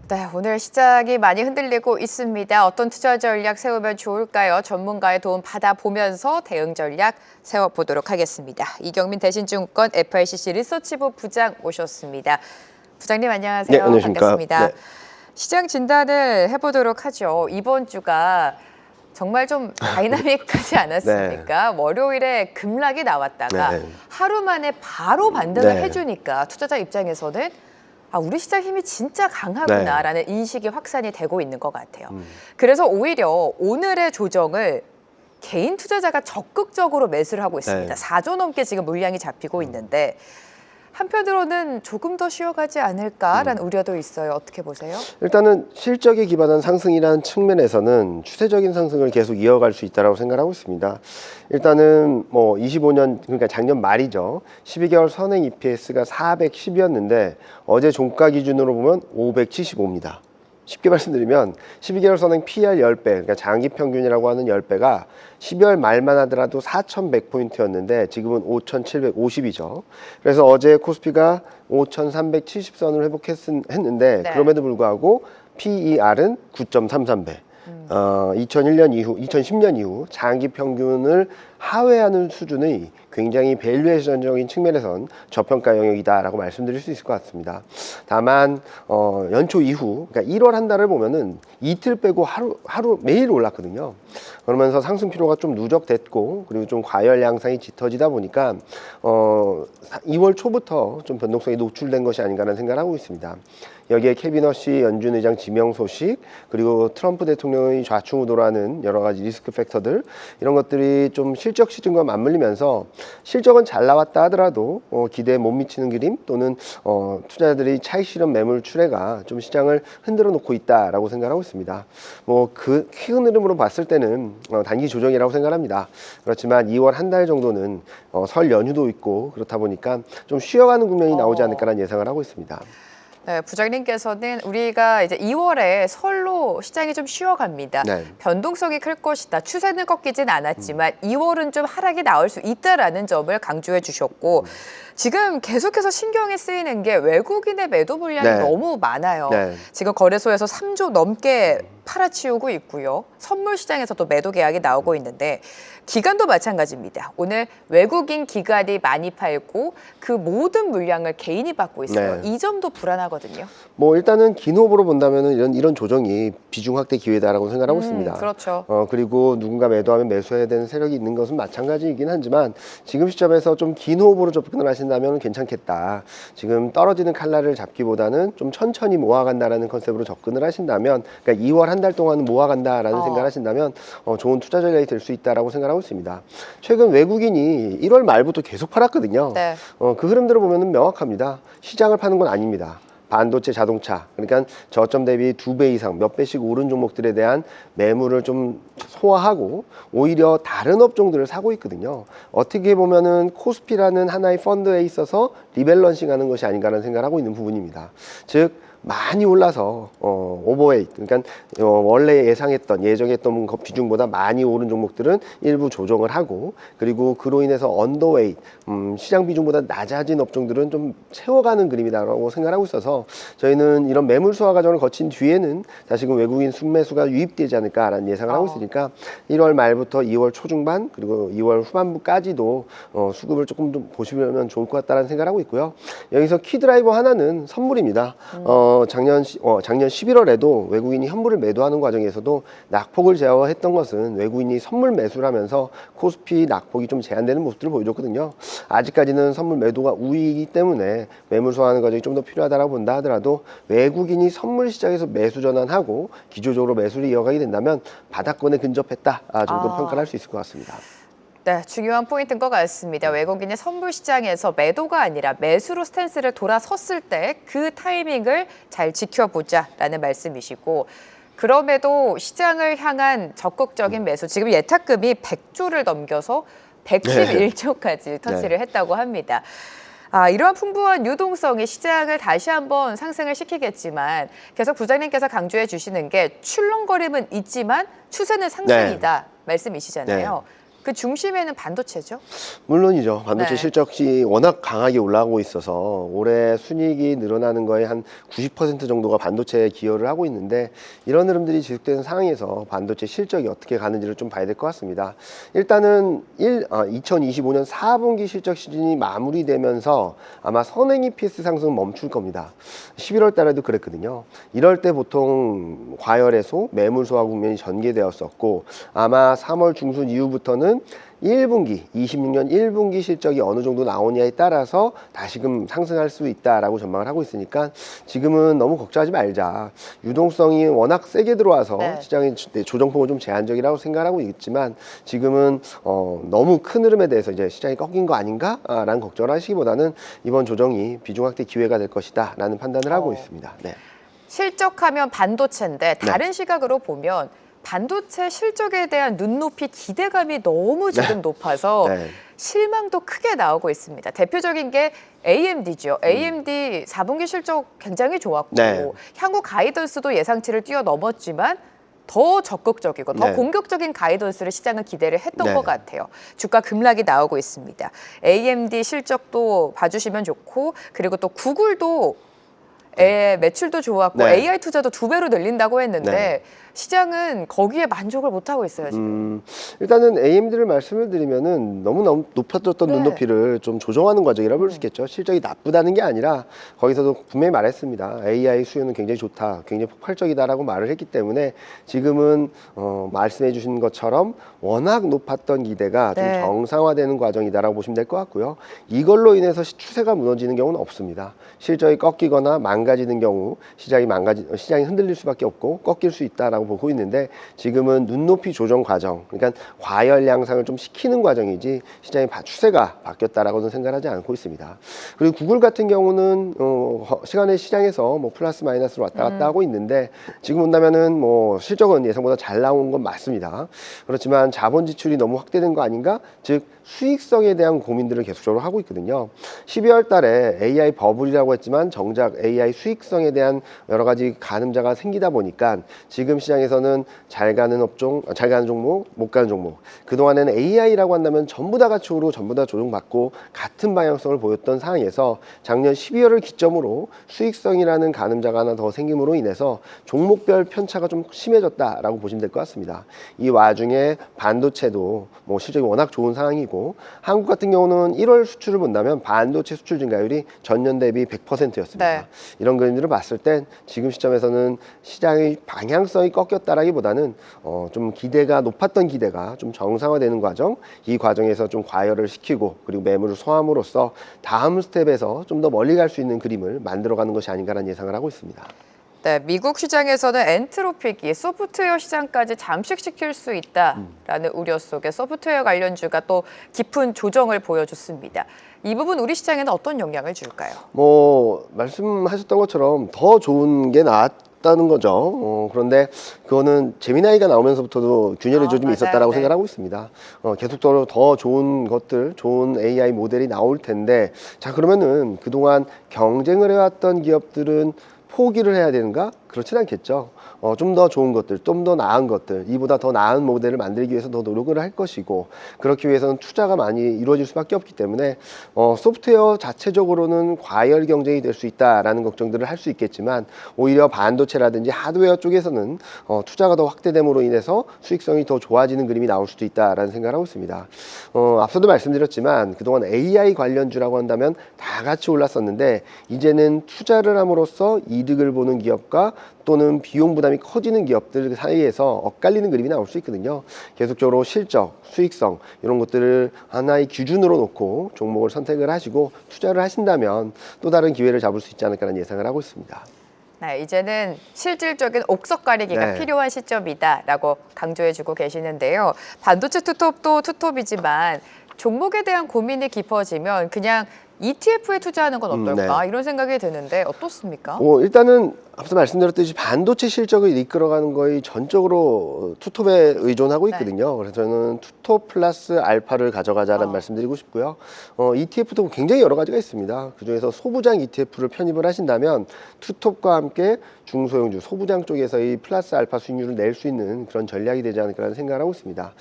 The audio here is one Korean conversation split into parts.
네, 오늘 시장이 많이 흔들리고 있습니다. 어떤 투자 전략 세우면 좋을까요? 전문가의 도움 받아보면서 대응 전략 세워보도록 하겠습니다. 이경민 대신증권 FICC 리서치부 부장 모셨습니다. 부장님 안녕하세요. 네, 안녕하십니까. 반갑습니다. 네. 시장 진단을 해보도록 하죠. 이번 주가 정말 좀 다이나믹하지 않았습니까? 네. 월요일에 급락이 나왔다가 네. 하루 만에 바로 반등을 네. 해주니까 투자자 입장에서는 우리 시장 힘이 진짜 강하구나라는 인식이 확산이 되고 있는 것 같아요. 그래서 오히려 오늘의 조정을 개인 투자자가 적극적으로 매수를 하고 있습니다. 네. 4조 넘게 지금 물량이 잡히고 있는데 한편으로는 조금 더 쉬어가지 않을까라는 우려도 있어요. 어떻게 보세요? 일단은 실적에 기반한 상승이라는 측면에서는 추세적인 상승을 계속 이어갈 수 있다고 생각하고 있습니다. 일단은 뭐 25년 그러니까 작년 말이죠. 12개월 선행 EPS가 410이었는데 어제 종가 기준으로 보면 575입니다. 쉽게 말씀드리면 12개월 선행 PR 10배, 그러니까 장기 평균이라고 하는 10배가 12월 말만 하더라도 4,100포인트였는데 지금은 5,750이죠. 그래서 어제 코스피가 5,370선을 회복했는데 네. 그럼에도 불구하고 PER은 9.33배. 2010년 이후 장기 평균을 하회하는 수준의 굉장히 밸류에이션적인 측면에선 저평가 영역이다라고 말씀드릴 수 있을 것 같습니다. 다만 연초 이후, 그러니까 1월 한 달을 보면은 이틀 빼고 하루 매일 올랐거든요. 그러면서 상승 피로가 좀 누적됐고 그리고 좀 과열 양상이 짙어지다 보니까 2월 초부터 좀 변동성이 노출된 것이 아닌가라는 생각을 하고 있습니다. 여기에 캐비너시 연준 의장 지명 소식 그리고 트럼프 대통령의 좌충우돌하는 여러 가지 리스크 팩터들 이런 것들이 좀 실적 시즌과 맞물리면서 실적은 잘 나왔다 하더라도 기대에 못 미치는 그림 또는 투자자들이 차익 실현 매물 출회가 좀 시장을 흔들어 놓고 있다라고 생각하고 있습니다. 뭐 그 큰 흐름으로 봤을 때는 단기 조정이라고 생각합니다. 그렇지만 2월 한 달 정도는 설 연휴도 있고 그렇다 보니까 좀 쉬어가는 국면이 나오지 않을까라는 예상을 하고 있습니다. 네, 부장님께서는 우리가 이제 2월에 설로 시장이 좀 쉬어갑니다. 네. 변동성이 클 것이다. 추세는 꺾이진 않았지만 2월은 좀 하락이 나올 수 있다라는 점을 강조해 주셨고 지금 계속해서 신경이 쓰이는 게 외국인의 매도 물량이 네. 너무 많아요. 네. 지금 거래소에서 3조 넘게 팔아치우고 있고요. 선물 시장에서도 매도 계약이 나오고 있는데 기관도 마찬가지입니다. 오늘 외국인 기관이 많이 팔고 그 모든 물량을 개인이 받고 있어요. 네. 이 점도 불안하거든요. 뭐 일단은 긴 호흡으로 본다면은 이런 조정이 비중 확대 기회다라고 생각하고 있습니다. 그렇죠. 그리고 누군가 매도하면 매수해야 되는 세력이 있는 것은 마찬가지이긴 하지만 지금 시점에서 좀 긴 호흡으로 접근을 하신다면 괜찮겠다. 지금 떨어지는 칼날을 잡기보다는 좀 천천히 모아간다라는 컨셉으로 접근을 하신다면, 그러니까 2월 한 달 동안은 모아간다라는 생각을 하신다면 좋은 투자 전략이 될 수 있다라고 생각하고 있습니다. 최근 외국인이 1월 말부터 계속 팔았거든요. 네. 그 흐름들을 보면은 명확합니다. 시장을 파는 건 아닙니다. 반도체, 자동차, 그러니까 저점 대비 2배 이상 몇 배씩 오른 종목들에 대한 매물을 좀 소화하고 오히려 다른 업종들을 사고 있거든요. 어떻게 보면은 코스피라는 하나의 펀드에 있어서 리밸런싱하는 것이 아닌가라는 생각을 하고 있는 부분입니다. 즉 많이 올라서 오버웨이트, 그러니까 원래 예정했던 비중보다 많이 오른 종목들은 일부 조정을 하고 그리고 그로 인해서 언더웨이트, 시장 비중보다 낮아진 업종들은 좀 채워가는 그림이다라고 생각하고 있어서 저희는 이런 매물 소화 과정을 거친 뒤에는 다시금 외국인 순매수가 유입되지 않을까라는 예상을 하고 있으니까 1월 말부터 2월 초중반 그리고 2월 후반부까지도 수급을 조금 좀 보시면 좋을 것 같다는 생각을 하고 있고요. 여기서 키드라이버 하나는 선물입니다. 작년 11월에도 외국인이 현물을 매도하는 과정에서도 낙폭을 제어했던 것은 외국인이 선물 매수를 하면서 코스피 낙폭이 좀 제한되는 모습들을 보여줬거든요. 아직까지는 선물 매도가 우위이기 때문에 매물 소화하는 과정이 좀 더 필요하다고 본다 하더라도 외국인이 선물 시장에서 매수 전환하고 기조적으로 매수를 이어가게 된다면 바닥권에 근접했다 정도 평가를 할 수 있을 것 같습니다. 네, 중요한 포인트인 것 같습니다. 외국인의 선물 시장에서 매도가 아니라 매수로 스탠스를 돌아섰을 때 그 타이밍을 잘 지켜보자라는 말씀이시고 그럼에도 시장을 향한 적극적인 매수, 지금 예탁금이 100조를 넘겨서 111조까지 터치를 했다고 합니다. 이러한 풍부한 유동성이 시장을 다시 한번 상승을 시키겠지만 계속 부장님께서 강조해 주시는 게 출렁거림은 있지만 추세는 상승이다 말씀이시잖아요. 그 중심에는 반도체죠. 물론이죠. 반도체 네. 실적이 워낙 강하게 올라가고 있어서 올해 순이익이 늘어나는 거에 한 90% 정도가 반도체에 기여를 하고 있는데, 이런 흐름들이 지속되는 상황에서 반도체 실적이 어떻게 가는지를 좀 봐야 될 것 같습니다. 일단은 2025년 4분기 실적 시즌이 마무리되면서 아마 선행 EPS 상승은 멈출 겁니다. 11월 달에도 그랬거든요. 이럴 때 보통 과열해소, 매물소화 국면이 전개되었었고, 아마 3월 중순 이후부터는 1분기, 26년 1분기 실적이 어느 정도 나오냐에 따라서 다시금 상승할 수 있다라고 전망을 하고 있으니까 지금은 너무 걱정하지 말자. 유동성이 워낙 세게 들어와서 네. 시장의 조정폭은 좀 제한적이라고 생각하고 있지만, 지금은 너무 큰 흐름에 대해서 이제 시장이 꺾인 거 아닌가라는 걱정을 하시기보다는 이번 조정이 비중 확대 기회가 될 것이다라는 판단을 하고 있습니다. 네. 실적하면 반도체인데 다른 시각으로 보면 반도체 실적에 대한 눈높이 기대감이 너무 지금 높아서 네. 실망도 크게 나오고 있습니다. 대표적인 게 AMD죠. AMD 4분기 실적 굉장히 좋았고 네. 향후 가이던스도 예상치를 뛰어넘었지만 더 적극적이고 더 네. 공격적인 가이던스를 시장은 기대를 했던 네. 것 같아요. 주가 급락이 나오고 있습니다. AMD 실적도 봐주시면 좋고, 그리고 또 구글도 매출도 좋았고 네. AI 투자도 2배로 늘린다고 했는데 네. 시장은 거기에 만족을 못하고 있어요, 지금. 일단은 AMD를 말씀을 드리면은 너무 높아졌던 네. 눈높이를 좀 조정하는 과정이라 볼 수 있겠죠. 실적이 나쁘다는 게 아니라 거기서도 분명히 말했습니다. AI 수요는 굉장히 좋다, 굉장히 폭발적이다라고 말을 했기 때문에 지금은 말씀해 주신 것처럼 워낙 높았던 기대가 좀 네. 정상화되는 과정이다라고 보시면 될 것 같고요. 이걸로 인해서 추세가 무너지는 경우는 없습니다. 실적이 꺾이거나 망가지는 경우 시장이 흔들릴 수밖에 없고 꺾일 수 있다라고 보고 있는데, 지금은 눈높이 조정 과정, 그러니까 과열 양상을 좀 시키는 과정이지 시장의 추세가 바뀌었다라고는 생각하지 않고 있습니다. 그리고 구글 같은 경우는 시간의 시장에서 뭐 플러스 마이너스로 왔다 갔다 하고 있는데, 지금 본다면은 뭐 실적은 예상보다 잘 나온 건 맞습니다. 그렇지만 자본 지출이 너무 확대된 거 아닌가? 즉 수익성에 대한 고민들을 계속적으로 하고 있거든요. 12월 달에 AI 버블이라고 했지만 정작 AI 수익성에 대한 여러 가지 가늠자가 생기다 보니까 지금 시장에서는 잘 가는 업종, 잘 가는 종목, 못 가는 종목. 그동안에는 AI라고 한다면 전부 다 같이 오르고 전부 다 조정받고 같은 방향성을 보였던 상황에서 작년 12월을 기점으로 수익성이라는 가늠자가 하나 더 생김으로 인해서 종목별 편차가 좀 심해졌다라고 보시면 될 것 같습니다. 이 와중에 반도체도 뭐 실적이 워낙 좋은 상황이고, 한국 같은 경우는 1월 수출을 본다면 반도체 수출 증가율이 전년 대비 100%였습니다. 네. 이런 그림들을 봤을 땐 지금 시점에서는 시장의 방향성이 꺾였다라기보다는 좀 기대가 높았던 기대가 좀 정상화되는 과정, 이 과정에서 좀 과열을 시키고 그리고 매물을 소함으로써 다음 스텝에서 좀 더 멀리 갈 수 있는 그림을 만들어가는 것이 아닌가라는 예상을 하고 있습니다. 네, 미국 시장에서는 엔트로픽이 소프트웨어 시장까지 잠식시킬 수 있다라는 우려 속에 소프트웨어 관련주가 또 깊은 조정을 보여줬습니다. 이 부분 우리 시장에는 어떤 영향을 줄까요? 뭐 말씀하셨던 것처럼 더 좋은 게 나았다는 거죠. 그런데 그거는 제미나이가 나오면서부터도 균열의 조짐이 맞아요. 있었다라고 네. 생각하고 있습니다. 계속적으로 더 좋은 것들, 좋은 AI 모델이 나올 텐데, 자 그러면은 그동안 경쟁을 해왔던 기업들은 포기를 해야 되는가? 그렇진 않겠죠. 좀 더 좋은 것들, 좀 더 나은 것들, 이보다 더 나은 모델을 만들기 위해서 더 노력을 할 것이고, 그렇기 위해서는 투자가 많이 이루어질 수밖에 없기 때문에 소프트웨어 자체적으로는 과열 경쟁이 될 수 있다라는 걱정들을 할 수 있겠지만, 오히려 반도체라든지 하드웨어 쪽에서는 투자가 더 확대됨으로 인해서 수익성이 더 좋아지는 그림이 나올 수도 있다라는 생각을 하고 있습니다. 앞서도 말씀드렸지만 그동안 AI 관련주라고 한다면 다 같이 올랐었는데, 이제는 투자를 함으로써 이득을 보는 기업과 또는 비용 부담이 커지는 기업들 사이에서 엇갈리는 그림이 나올 수 있거든요. 계속적으로 실적, 수익성 이런 것들을 하나의 기준으로 놓고 종목을 선택을 하시고 투자를 하신다면 또 다른 기회를 잡을 수 있지 않을까라는 예상을 하고 있습니다. 네, 이제는 실질적인 옥석 가리기가 네. 필요한 시점이다라고 강조해주고 계시는데요. 반도체 투톱도 투톱이지만 종목에 대한 고민이 깊어지면 그냥 ETF에 투자하는 건 어떨까? 네. 이런 생각이 드는데 어떻습니까? 일단은 앞서 말씀드렸듯이 반도체 실적을 이끌어가는 거의 전적으로 투톱에 의존하고 있거든요. 그래서 저는 투톱 플러스 알파를 가져가자라는 말씀드리고 싶고요. ETF도 굉장히 여러 가지가 있습니다. 그중에서 소부장 ETF를 편입을 하신다면 투톱과 함께 중소형주, 소부장 쪽에서의 플러스 알파 수익률을 낼 수 있는 그런 전략이 되지 않을까라는 생각을 하고 있습니다.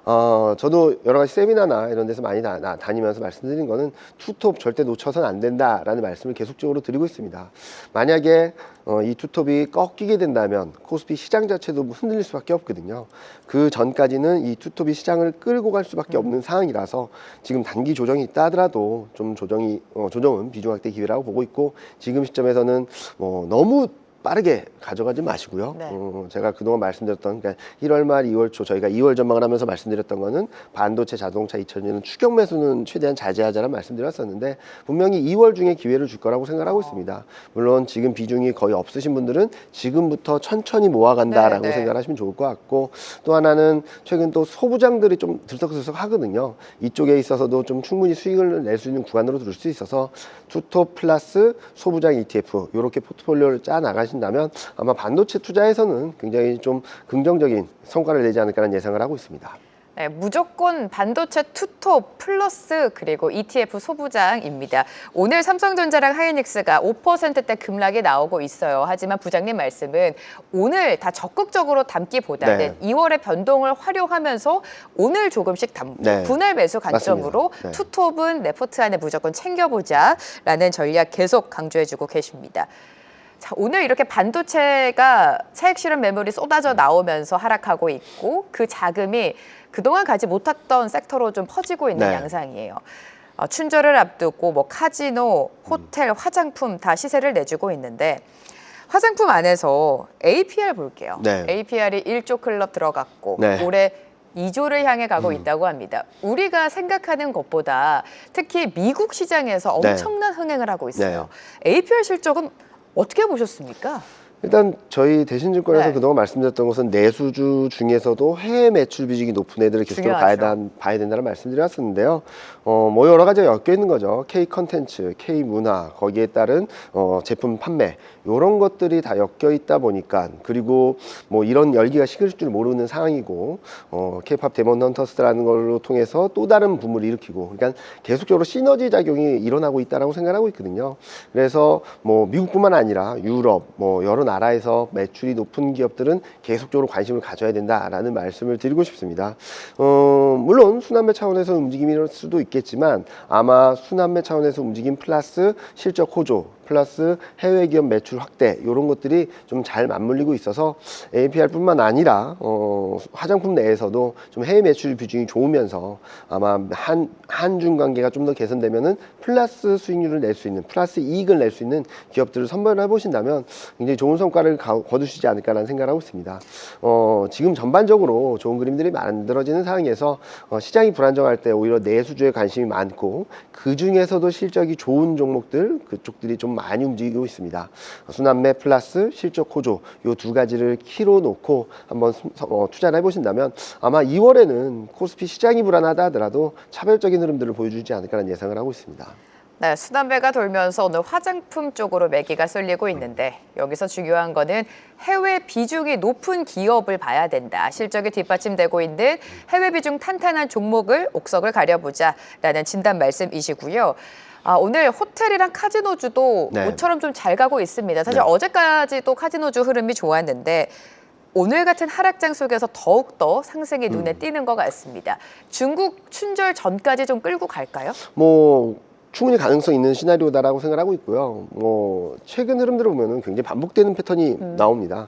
저도 여러 가지 세미나나 이런 데서 많이 다니면서 말씀드린 거는 투톱 절대 놓쳐서는 안 된다라는 말씀을 계속적으로 드리고 있습니다. 만약에 이 투톱이 꺾이게 된다면 코스피 시장 자체도 흔들릴 수밖에 없거든요. 그 전까지는 이 투톱이 시장을 끌고 갈 수밖에 없는 상황이라서 지금 단기 조정이 있다 하더라도 좀 조정은 비중 확대 기회라고 보고 있고, 지금 시점에서는 너무 빠르게 가져가지 마시고요. 네. 제가 그동안 말씀드렸던, 그러니까 1월 말 2월 초 저희가 2월 전망을 하면서 말씀드렸던 거는 반도체, 자동차, 2000년은 추격 매수는 최대한 자제하자는 말씀드렸었는데, 분명히 2월 중에 기회를 줄 거라고 생각하고 있습니다. 물론 지금 비중이 거의 없으신 분들은 지금부터 천천히 모아간다라고 네, 네. 생각을 하시면 좋을 것 같고, 또 하나는 최근 또 소부장들이 좀 들썩들썩 하거든요. 이쪽에 있어서도 좀 충분히 수익을 낼 수 있는 구간으로 들을 수 있어서 투톱 플러스 소부장 ETF 이렇게 포트폴리오를 짜 나가신다면 아마 반도체 투자에서는 굉장히 좀 긍정적인 성과를 내지 않을까라는 예상을 하고 있습니다. 네, 무조건 반도체 투톱 플러스 그리고 ETF 소부장입니다. 오늘 삼성전자랑 하이닉스가 5%대 급락이 나오고 있어요. 하지만 부장님 말씀은 오늘 다 적극적으로 담기보다는 네. 2월의 변동을 활용하면서 오늘 조금씩 담고 네. 분할 매수 관점으로 맞습니다. 네. 투톱은 내 포트 안에 무조건 챙겨보자라는 전략 계속 강조해주고 계십니다. 자, 오늘 이렇게 반도체가 차익 실현 매물이 쏟아져 나오면서 하락하고 있고, 그 자금이 그동안 가지 못했던 섹터로 좀 퍼지고 있는 네. 양상이에요. 춘절을 앞두고 뭐 카지노, 호텔, 화장품 다 시세를 내주고 있는데, 화장품 안에서 APR 볼게요. 네. APR이 1조 클럽 들어갔고 네. 올해 2조를 향해 가고 있다고 합니다. 우리가 생각하는 것보다 특히 미국 시장에서 네. 엄청난 흥행을 하고 있어요. APR 실적은 어떻게 보셨습니까? 일단 저희 대신증권에서 네. 그동안 말씀드렸던 것은 내수주 중에서도 해외 매출 비중이 높은 애들을 계속적으로 중요하죠. 봐야 된다는 말씀드렸었는데요. 뭐 여러 가지가 엮여 있는 거죠. K 컨텐츠, K 문화, 거기에 따른 제품 판매, 이런 것들이 다 엮여 있다 보니까, 그리고 뭐 이런 열기가 식을 줄 모르는 상황이고, K-팝 데몬 헌터스라는 걸로 통해서 또 다른 붐을 일으키고, 그러니까 계속적으로 시너지 작용이 일어나고 있다라고 생각하고 있거든요. 그래서 뭐 미국뿐만 아니라 유럽, 뭐 여러 나라에서 매출이 높은 기업들은 계속적으로 관심을 가져야 된다라는 말씀을 드리고 싶습니다. 물론 순환매 차원에서 움직임일 수도 있겠지만, 아마 순환매 차원에서 움직임 플러스 실적 호조 플러스 해외 기업 매출 확대, 이런 것들이 좀 잘 맞물리고 있어서 APR뿐만 아니라 화장품 내에서도 좀 해외 매출 비중이 좋으면서 아마 한중 관계가 좀 더 개선되면은 플러스 수익률을 낼 수 있는, 플러스 이익을 낼 수 있는 기업들을 선별을 해보신다면 굉장히 좋은 성과를 거두시지 않을까라는 생각을 하고 있습니다. 지금 전반적으로 좋은 그림들이 만들어지는 상황에서 시장이 불안정할 때 오히려 내수주에 관심이 많고, 그 중에서도 실적이 좋은 종목들, 그쪽들이 좀 많이 움직이고 있습니다. 순환매 플러스 실적 호조, 이 두 가지를 키로 놓고 한번 투자를 해보신다면 아마 2월에는 코스피 시장이 불안하다 하더라도 차별적인 흐름들을 보여주지 않을까라는 예상을 하고 있습니다. 네, 순환매가 돌면서 오늘 화장품 쪽으로 매기가 쏠리고 있는데, 여기서 중요한 거는 해외 비중이 높은 기업을 봐야 된다. 실적이 뒷받침되고 있는 해외 비중 탄탄한 종목을 옥석을 가려보자라는 진단 말씀이시고요. 오늘 호텔이랑 카지노주도 네. 모처럼 좀 잘 가고 있습니다. 사실 네. 어제까지도 카지노주 흐름이 좋았는데 오늘 같은 하락장 속에서 더욱더 상승이 눈에 띄는 것 같습니다. 중국 춘절 전까지 좀 끌고 갈까요? 뭐 충분히 가능성 있는 시나리오다라고 생각하고 있고요. 뭐 최근 흐름들을 보면은 굉장히 반복되는 패턴이 나옵니다.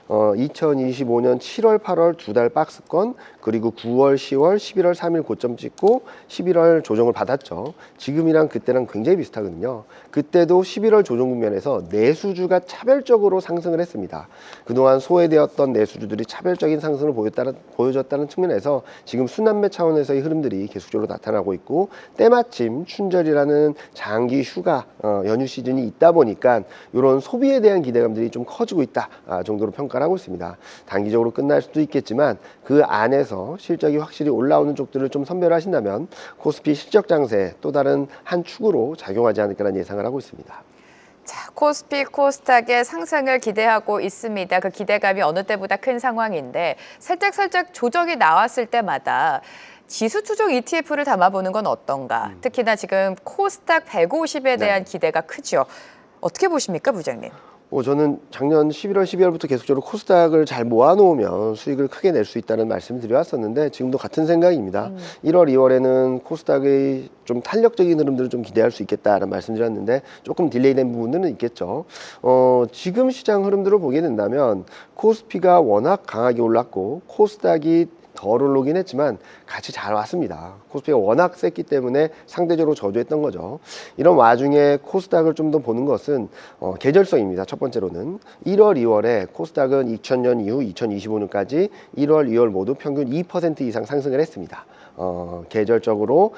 2025년 7월, 8월 두 달 박스권, 그리고 9월, 10월, 11월 3일 고점 찍고 11월 조정을 받았죠. 지금이랑 그때랑 굉장히 비슷하거든요. 그때도 11월 조정 국면에서 내수주가 차별적으로 상승을 했습니다. 그동안 소외되었던 내수주들이 차별적인 상승을 보여줬다는 측면에서 지금 순환매 차원에서의 흐름들이 계속적으로 나타나고 있고, 때마침 춘절이라는 장기 휴가 연휴 시즌이 있다 보니까 이런 소비에 대한 기대감들이 좀 커지고 있다 정도로 평가를 하고 있습니다. 단기적으로 끝날 수도 있겠지만 그 안에서 실적이 확실히 올라오는 쪽들을 좀 선별하신다면 코스피 실적 장세 또 다른 한 축으로 작용하지 않을까라는 예상을 하고 있습니다. 자, 코스피, 코스닥의 상승을 기대하고 있습니다. 그 기대감이 어느 때보다 큰 상황인데, 살짝 조정이 나왔을 때마다 지수 추종 ETF를 담아보는 건 어떤가? 특히나 지금 코스닥 150에 대한 기대가 크죠. 어떻게 보십니까, 부장님? 저는 작년 11월, 12월부터 계속적으로 코스닥을 잘 모아놓으면 수익을 크게 낼 수 있다는 말씀을 드려왔었는데 지금도 같은 생각입니다. 1월, 2월에는 코스닥의 좀 탄력적인 흐름들을 좀 기대할 수 있겠다라는 말씀드렸는데 조금 딜레이된 부분들은 있겠죠. 지금 시장 흐름들을 보게 된다면 코스피가 워낙 강하게 올랐고 코스닥이 덜 올라오긴 했지만 같이 잘 왔습니다. 코스피가 워낙 셌기 때문에 상대적으로 저조했던 거죠. 이런 와중에 코스닥을 좀 더 보는 것은 계절성입니다. 첫 번째로는 1월, 2월에 코스닥은 2000년 이후 2025년까지 1월, 2월 모두 평균 2% 이상 상승을 했습니다. 계절적으로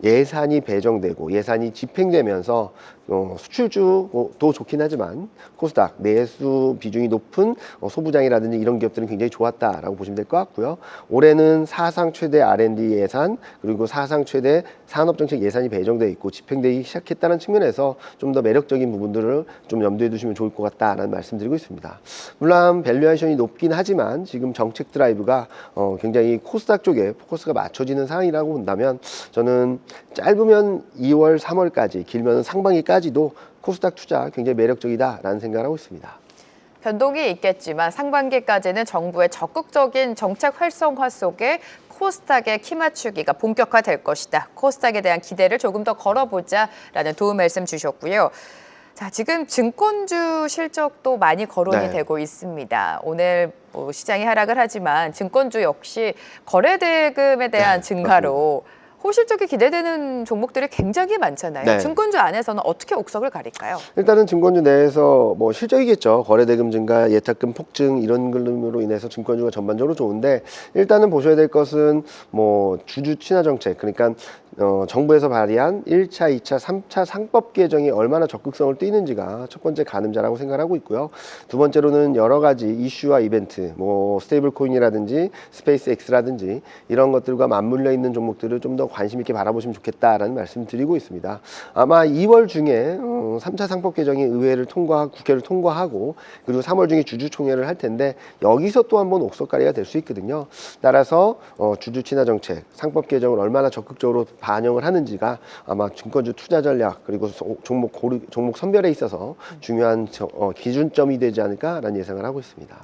예산이 배정되고 예산이 집행되면서 수출주도 좋긴 하지만 코스닥 내수 비중이 높은 소부장이라든지 이런 기업들은 굉장히 좋았다라고 보시면 될 것 같고요. 올해는 사상 최대 R&D 예산 그리고 사상 최대 산업정책 예산이 배정되어 있고 집행되기 시작했다는 측면에서 좀 더 매력적인 부분들을 좀 염두에 두시면 좋을 것 같다라는 말씀드리고 있습니다. 물론 밸류에이션이 높긴 하지만 지금 정책 드라이브가 굉장히 코스닥 쪽에 포커스가 맞춰지는 상황이라고 본다면 저는 짧으면 2월, 3월까지 길면 상반기까지도 코스닥 투자 굉장히 매력적이다라는 생각을 하고 있습니다. 변동이 있겠지만 상반기까지는 정부의 적극적인 정책 활성화 속에 코스닥의 키 맞추기가 본격화될 것이다. 코스닥에 대한 기대를 조금 더 걸어보자라는 도움 말씀 주셨고요. 자, 지금 증권주 실적도 많이 거론이 되고 있습니다. 오늘 시장이 하락을 하지만 증권주 역시 거래대금에 대한 증가로 맞습니다. 호실적이 기대되는 종목들이 굉장히 많잖아요. 증권주 안에서는 어떻게 옥석을 가릴까요? 일단은 증권주 내에서 실적이겠죠. 거래대금 증가, 예탁금 폭증 이런 걸로 인해서 증권주가 전반적으로 좋은데 일단은 보셔야 될 것은 주주 친화 정책 그러니까 정부에서 발의한 1차, 2차, 3차 상법 개정이 얼마나 적극성을 띠는지가 첫 번째 가늠자라고 생각하고 있고요. 두 번째로는 여러 가지 이슈와 이벤트, 스테이블 코인이라든지 스페이스 X라든지 이런 것들과 맞물려 있는 종목들을 좀 더 관심 있게 바라보시면 좋겠다라는 말씀을 드리고 있습니다. 아마 2월 중에 3차 상법 개정이 의회를 통과하고 국회를 통과하고 그리고 3월 중에 주주총회를 할 텐데 여기서 또 한번 옥석가리가 될 수 있거든요. 따라서 주주 친화 정책, 상법 개정을 얼마나 적극적으로 반영을 하는지가 아마 증권주 투자 전략 그리고 종목 선별에 있어서 중요한 기준점이 되지 않을까라는 예상을 하고 있습니다.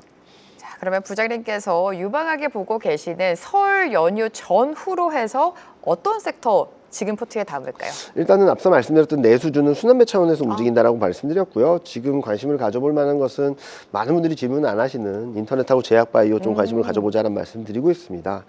자, 그러면 부장님께서 유망하게 보고 계시는 설 연휴 전후로 해서 어떤 섹터 지금 포트에 담을까요? 일단은 앞서 말씀드렸던 내수주는 순환매 차원에서 움직인다라고 말씀드렸고요. 지금 관심을 가져볼 만한 것은 많은 분들이 질문 안 하시는 인터넷하고 제약바이오 좀 관심을 가져보자는 말씀드리고 있습니다.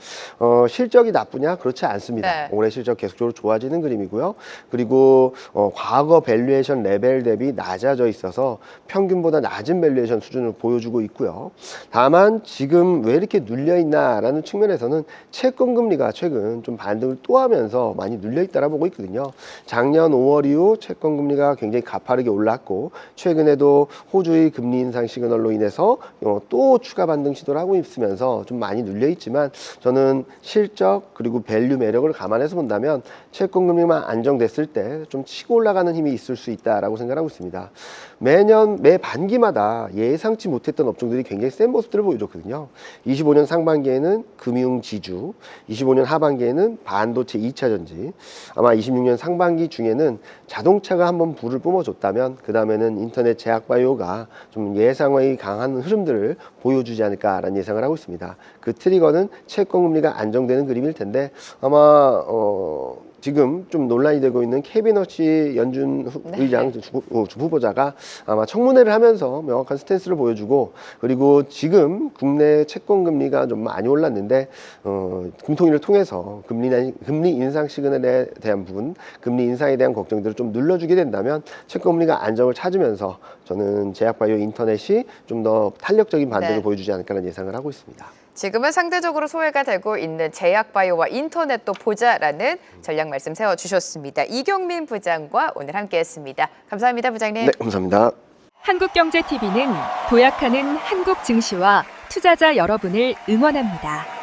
실적이 나쁘냐? 그렇지 않습니다. 올해 실적 계속적으로 좋아지는 그림이고요. 그리고 과거 밸류에이션 레벨 대비 낮아져 있어서 평균보다 낮은 밸류에이션 수준을 보여주고 있고요. 다만 지금 왜 이렇게 눌려있나라는 측면에서는 채권 금리가 최근 좀 반등을 또 하면서 많이 눌려있다라고 보고 있거든요. 작년 5월 이후 채권 금리가 굉장히 가파르게 올랐고 최근에도 호주의 금리 인상 시그널로 인해서 또 추가 반등 시도를 하고 있으면서 좀 많이 눌려있지만 저는 실적 그리고 밸류 매력을 감안해서 본다면 채권 금리만 안정됐을 때 좀 치고 올라가는 힘이 있을 수 있다라고 생각하고 있습니다. 매 반기마다 예상치 못했던 업종들이 굉장히 센 모습들을 보여줬거든요. 25년 상반기에는 금융 지주, 25년 하반기에는 반도체 2차 전지, 아마 26년 상반기 중에는 자동차가 한번 불을 뿜어줬다면 그 다음에는 인터넷 제약바이오가 좀 예상의 강한 흐름들을 보여주지 않을까라는 예상을 하고 있습니다. 그 트리거는 채권금리가 안정되는 그림일 텐데 아마 지금 좀 논란이 되고 있는 캐비너치 연준 의장 후보자가 아마 청문회를 하면서 명확한 스탠스를 보여주고 그리고 지금 국내 채권 금리가 좀 많이 올랐는데 금통위를 통해서 금리 인상 시그널에 대한 부분, 금리 인상에 대한 걱정들을 좀 눌러주게 된다면 채권 금리가 안정을 찾으면서 저는 제약바이오 인터넷이 좀 더 탄력적인 반등을 보여주지 않을까라는 예상을 하고 있습니다. 지금은 상대적으로 소외가 되고 있는 제약바이오와 인터넷도 보자라는 전략 말씀 세워주셨습니다. 이경민 부장과 오늘 함께했습니다. 감사합니다, 부장님. 네, 감사합니다. 한국경제TV는 도약하는 한국 증시와 투자자 여러분을 응원합니다.